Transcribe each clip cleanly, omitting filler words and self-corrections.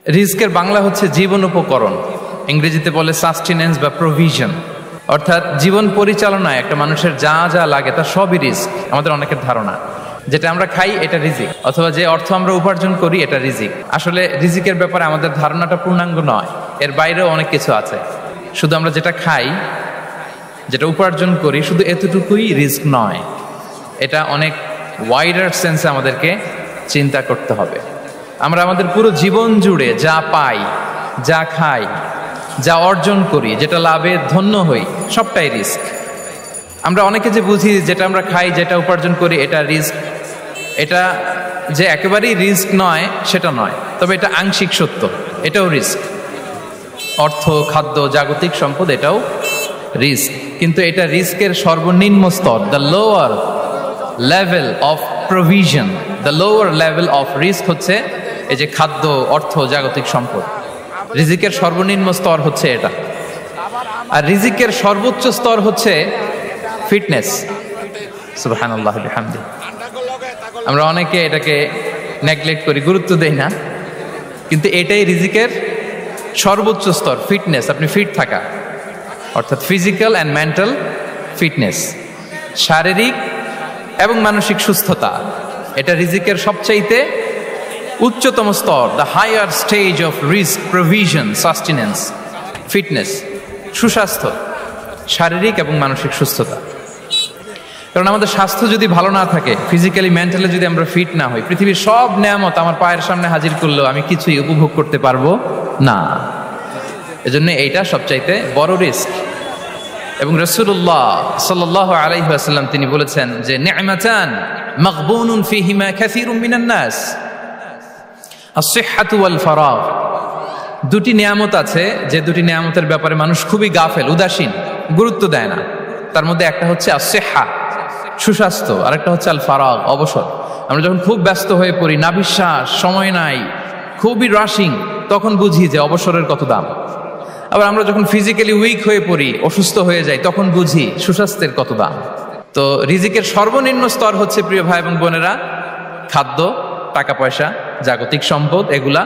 রিস্কের বাংলা হচ্ছে জীবন উপকরণ, ইংরেজিতে বলে সাস্টেনেন্স বা প্রভিশন। অর্থাৎ জীবন পরিচালনায় একটা মানুষের যা যা লাগে তা সবই রিস্ক। আমাদের অনেকের ধারণা যেটা আমরা খাই এটা রিজিক, অথবা যে অর্থ আমরা উপার্জন করি এটা রিজিক। আসলে রিজিকের ব্যাপারে আমাদের ধারণাটা পূর্ণাঙ্গ নয়, এর বাইরেও অনেক কিছু আছে। শুধু আমরা যেটা খাই, যেটা উপার্জন করি, শুধু এতটুকুই রিস্ক নয়, এটা অনেক ওয়াইডার সেন্সে আমাদেরকে চিন্তা করতে হবে। আমরা আমাদের পুরো জীবন জুড়ে যা পাই, যা খাই, যা অর্জন করি, যেটা লাভে ধন্য হই, সবটাই রিস্ক। আমরা অনেকে যে বুঝি যেটা আমরা খাই, যেটা উপার্জন করি এটা রিস্ক, এটা যে একেবারেই রিস্ক নয় সেটা নয়, তবে এটা আংশিক সত্য, এটাও রিস্ক। অর্থ, খাদ্য, জাগতিক সম্পদ এটাও রিস্ক, কিন্তু এটা রিস্কের সর্বনিম্ন স্তর, the lower level of provision, the lower level of risk হচ্ছে এই যে খাদ্য, অর্থ, জাগতিক সম্পদ। রিজিকের সর্বনিম্ন স্তর হচ্ছে এটা। আর রিজিকের সর্বোচ্চ স্তর হচ্ছে ফিটনেস। সুবহানাল্লাহ বিহামদি। আমরা অনেকে এটাকে নেগলেক্ট করি, গুরুত্ব দেই না, কিন্তু এটাই রিজিকের সর্বোচ্চ স্তর, ফিটনেস। আপনি ফিট থাকা, অর্থাৎ ফিজিক্যাল অ্যান্ড মেন্টাল ফিটনেস, শারীরিক এবং মানসিক সুস্থতা, এটা রিজিকের সবচাইতে উচ্চতম স্তর, the higher stage of risk, provision, sustenance, fitness, সুস্বাস্থ্য, শারীরিক এবং মানসিক সুস্থতা। কারণ আমাদের স্বাস্থ্য যদি ভালো না থাকে, ফিজিক্যালি মেন্টালি যদি আমরা ফিট না হই, পৃথিবীর সব নেয়ামত আমার পায়ের সামনে হাজির করলেও আমি কিছুই উপভোগ করতে পারবো না। এজন্য এইটা সবচাইতে বড় রিস্ক। এবং রাসূলুল্লাহ সাল্লাল্লাহু আলাইহি ওয়াসাল্লাম তিনি বলেছেন যে নি'মাতান মাগবুনুন ফীহিমা কাসীরুম মিনান নাস, আস-সিহহাতু ওয়াল ফারাগ। দুটি নিয়ামত আছে যে দুটি নিয়ামতের ব্যাপারে মানুষ খুবই গাফেল, উদাসীন, গুরুত্ব দেয় না। তার মধ্যে একটা হচ্ছে আস-সিহহা, সুস্বাস্থ্য, আর একটা হচ্ছে আল ফারাগ, অবসর। আমরা যখন খুব ব্যস্ত হয়ে পড়ি, নাভিশ্বাস, সময় নাই, খুবই রাশিং, তখন বুঝি যে অবসরের কত দাম। আবার আমরা যখন ফিজিক্যালি উইক হয়ে পড়ি, অসুস্থ হয়ে যাই, তখন বুঝি সুস্বাস্থ্যের কত দাম। তো রিজিকের সর্বনিম্ন স্তর হচ্ছে, প্রিয় ভাই এবং বোনেরা, খাদ্য, টাকা পয়সা, জাগতিক সম্পদ, এগুলা।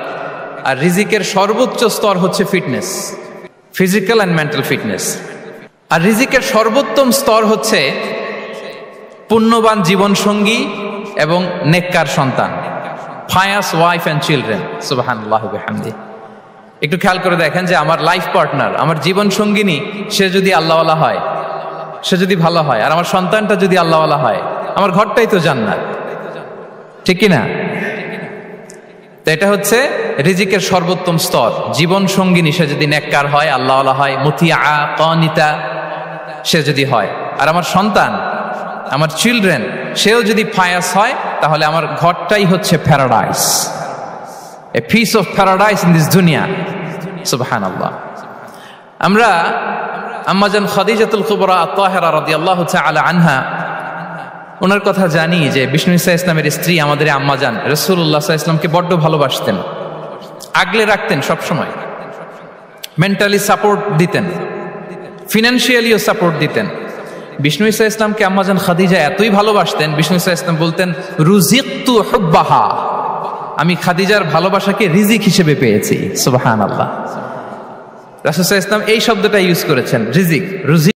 আর রিজিকের সর্বোচ্চ স্তর হচ্ছে fitness, physical and mental fitness. আর রিজিকের সর্বোত্তম স্তর হচ্ছে পুণ্যবান জীবন সঙ্গী এবং নেককার সন্তান, ফায়াস ওয়াইফ অ্যান্ড চিলড্রেন। সুবহানাল্লাহ বিহামদি। একটু খেয়াল করে দেখেন যে আমার লাইফ পার্টনার, আমার জীবন সঙ্গিনী, সে যদি আল্লাহওয়ালা হয়, সে যদি ভালো হয়, আর আমার সন্তানটা যদি আল্লাহওয়ালা হয়, আমার ঘরটাই তো জান্নাত, ঠিক কিনা? তো এটা হচ্ছে রিজিকের সর্বোত্তম স্তর। জীবন সঙ্গিনী সে যদি নেককার হয়, আল্লাহওয়ালা হয়, মুতিয়া কানিতা সে যদি হয়, আর আমার সন্তান, আমার চিলড্রেন, সেও যদি ফায়াস হয়, তাহলে আমার ঘরটাই হচ্ছে paradise, a piece of paradise in this dunya. সুবহানাল্লাহ। আমরা আম্মাজান খাদিজাতুল কুবরা আত-তাহিরা রাদিয়াল্লাহু তাআলা আনহা, ওনার কথা জানি যে বিষ্ণু ঈসা ইসলামের স্ত্রী আমাদের আম্মাজান রাসূলুল্লাহ সাল্লাল্লাহু আলাইহি ওয়াসাল্লামকে বড্ড ভালোবাসতেন, আগলে রাখতেন সবসময়, মেন্টালি সাপোর্ট দিতেন, ফিনান্সিয়ালিও সাপোর্ট দিতেন। বিষ্ণু ঈসা ইসলামকে আম্মাজান খাদিজা এতই ভালোবাসতেন, বিষ্ণু ঈসা ইসলাম বলতেন, রুজিকতু হুব্বাহা, আমি খাদিজার ভালোবাসাকে রিজিক হিসেবে পেয়েছি। সুবহানাল্লাহ। রাসূল সাল্লাল্লাহু আলাইহি ওয়াসাল্লাম এই শব্দটা ইউজ করেছেন, রিজিক, রুজিক।